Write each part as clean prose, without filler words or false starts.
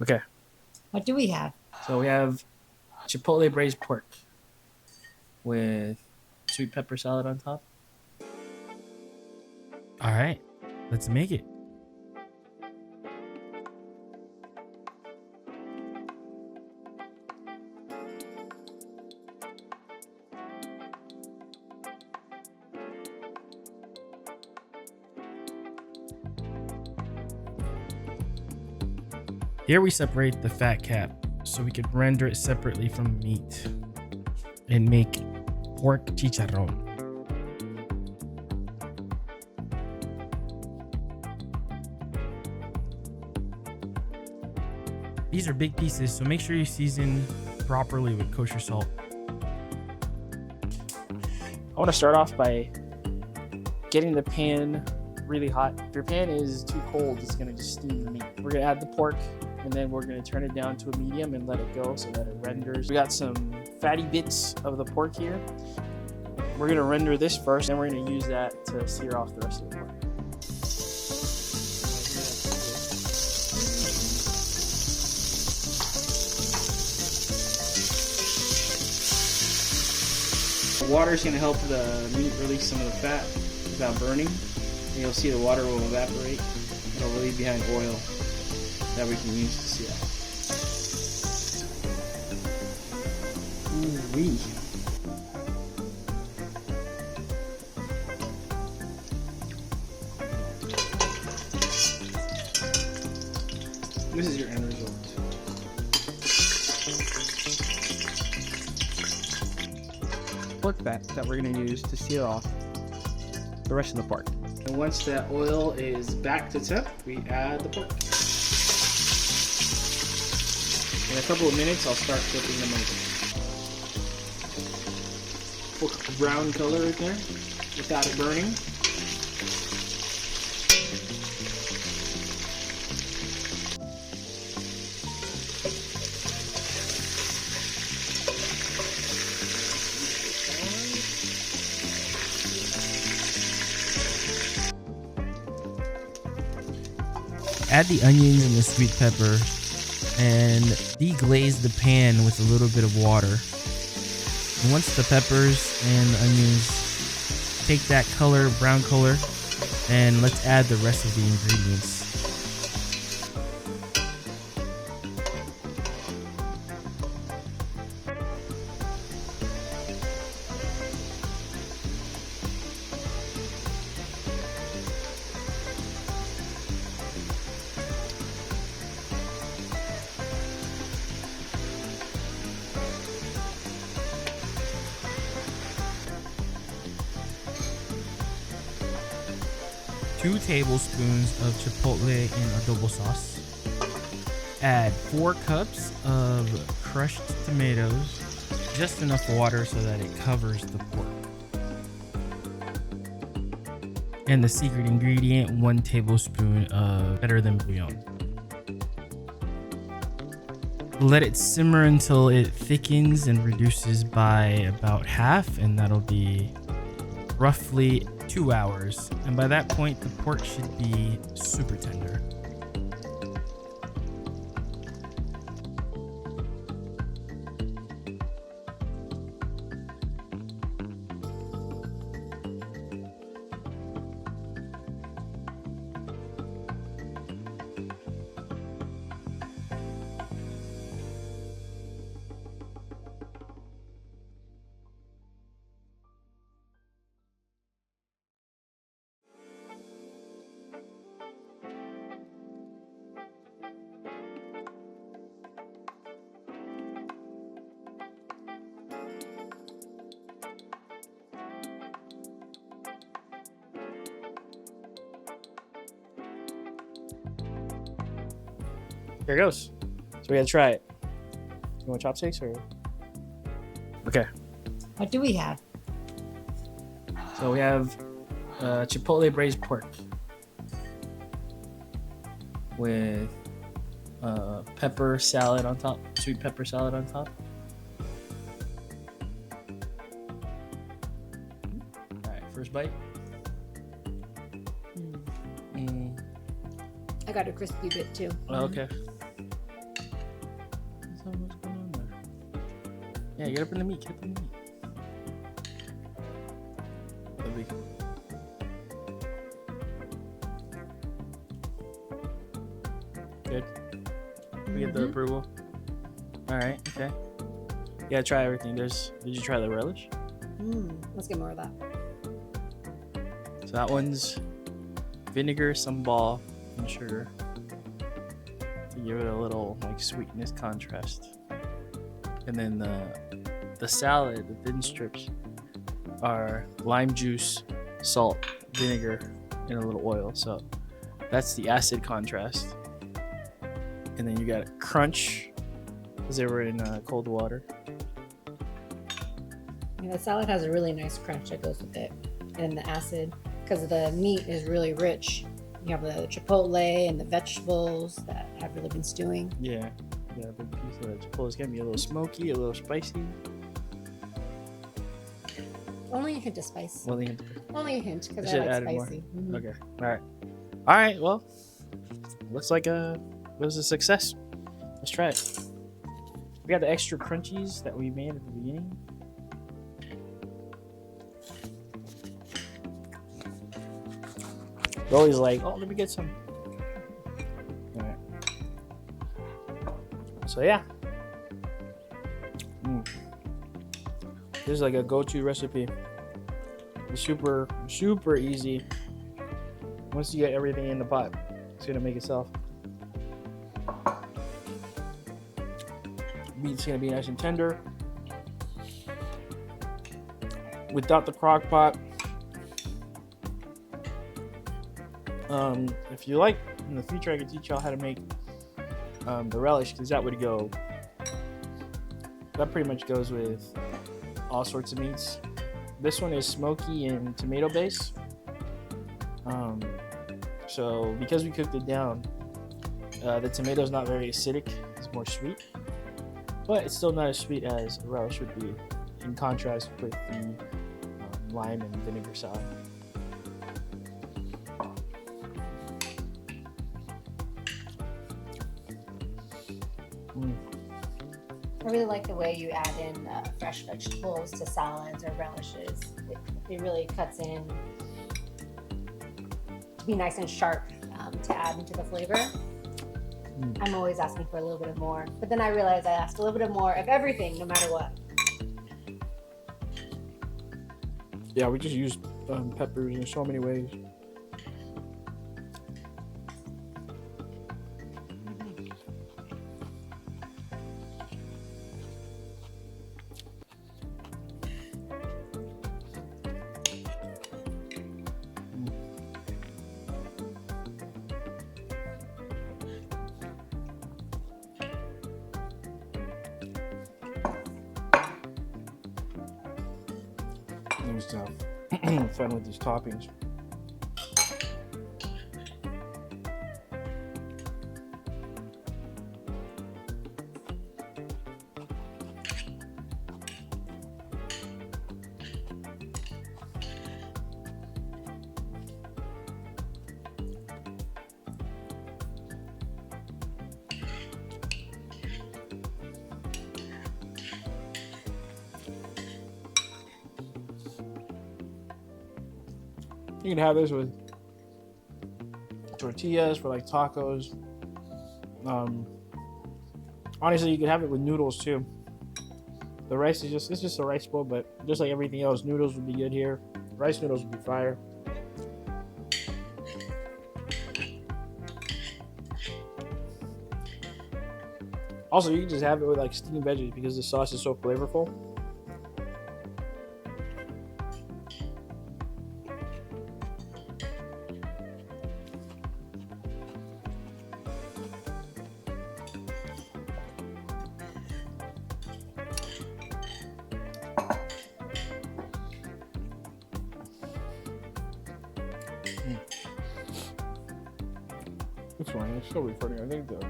Okay, What do we have? so we have Chipotle braised pork with sweet pepper salad on top. All right, let's make it. Here we separate the fat cap so we can render it separately from meat and make pork chicharrón. These are big pieces, so make sure you season properly with kosher salt. I want to start off by getting the pan really hot. If your pan is too cold, it's going to just steam the meat. We're going to add the pork, and then we're going to turn it down to a medium and let it go so that it renders. We got some fatty bits of the pork here. We're going to render this first, and we're going to use that to sear off the rest of the pork. The water is going to help the meat release some of the fat without burning. And you'll see the water will evaporate. It'll leave behind oil that we can use to sear off. Ooh-wee. This is your end result. Pork fat that we're going to use to sear off the rest of the pork. And once that oil is back to temp, we add the pork. In a couple of minutes, I'll start flipping them over. Full brown color right there, without it burning. Add the onions and the sweet pepper and deglaze the pan with a little bit of water. And once the peppers and the onions take that color, brown color, then let's add the rest of the ingredients. Two tablespoons of Chipotle and adobo sauce. Add 4 cups of crushed tomatoes, just enough water so that it covers the pork. And the secret ingredient, 1 tablespoon of better than bouillon. Let it simmer until it thickens and reduces by about half, and that'll be roughly 2 hours, and by that point the pork should be super tender. Here it goes. So we gotta try it. You want chopsticks or? Okay. What do we have? So we have Chipotle braised pork with pepper salad on top, sweet pepper salad on top. All right, first bite. I got a crispy bit too. Oh, okay. Yeah, get up in the meat. Get up in the meat. Lovely. Good. We get the approval. All right. Okay. Yeah, try everything. Did you try the relish? Let's get more of that. So that one's vinegar, sambal, and sugar to give it a little like sweetness contrast. And then the salad, the thin strips, are lime juice, salt, vinegar, and a little oil. So that's the acid contrast. And then you got crunch because they were in cold water. Yeah, the salad has a really nice crunch that goes with it, and the acid, because the meat is really rich. You have the chipotle and the vegetables that have really been stewing. Yeah, a big piece of that chipotle is gonna be a little smoky, a little spicy. Only a hint of spice. Well, the Only a hint, because I Should like add more. spicy. Okay. All right. Well, looks like it was a success. Let's try it. We got the extra crunchies that we made at the beginning. We're always like, oh, let me get some. All right. So yeah. This is like a go-to recipe. It's super easy. Once you get everything in the pot, it's gonna make itself. Meat's gonna be nice and tender. Without the crock pot. If you like, in the future I can teach y'all how to make the relish, because that would go. That pretty much goes with all sorts of meats. This one is smoky and tomato base. So because we cooked it down, the tomato's not very acidic. It's more sweet, but it's still not as sweet as a relish would be, in contrast with the lime and vinegar salad. I really like the way you add in fresh vegetables to salads or relishes. It really cuts in to be nice and sharp to add into the flavor. I'm always asking for a little bit more, but then I realize I asked a little bit more of everything, no matter what. Yeah, we just use peppers in so many ways. Just have fun with these toppings. You can have this with tortillas for like tacos. Honestly, you can have it with noodles too. The rice is it's just a rice bowl, but just like everything else, noodles would be good here. Rice noodles would be fire. Also, you can just have it with like steamed veggies because the sauce is so flavorful. It's fine. It's still recording. I think though.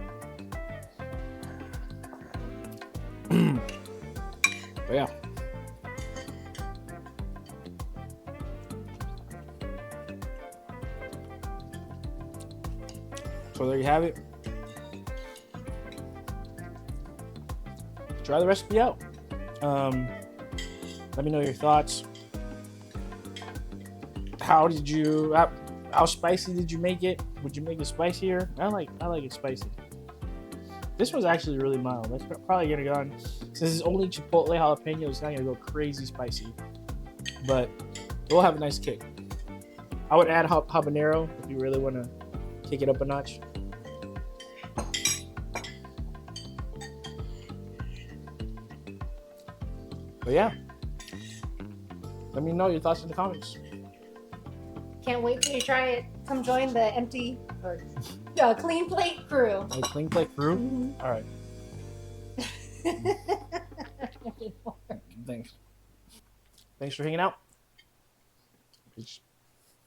But yeah. So there you have it. Try the recipe out. Let me know your thoughts. How spicy did you make it? Would you make it spicier? I like it spicy. This one's actually really mild. That's probably gonna go on. Since it's only Chipotle jalapeno, it's not gonna go crazy spicy, but it will have a nice kick. I would add habanero if you really want to kick it up a notch. But yeah, let me know your thoughts in the comments. Can't wait till you try it. Come join the empty or clean plate crew. A clean plate crew? Mhm. All right. Thanks. Thanks for hanging out. Peace.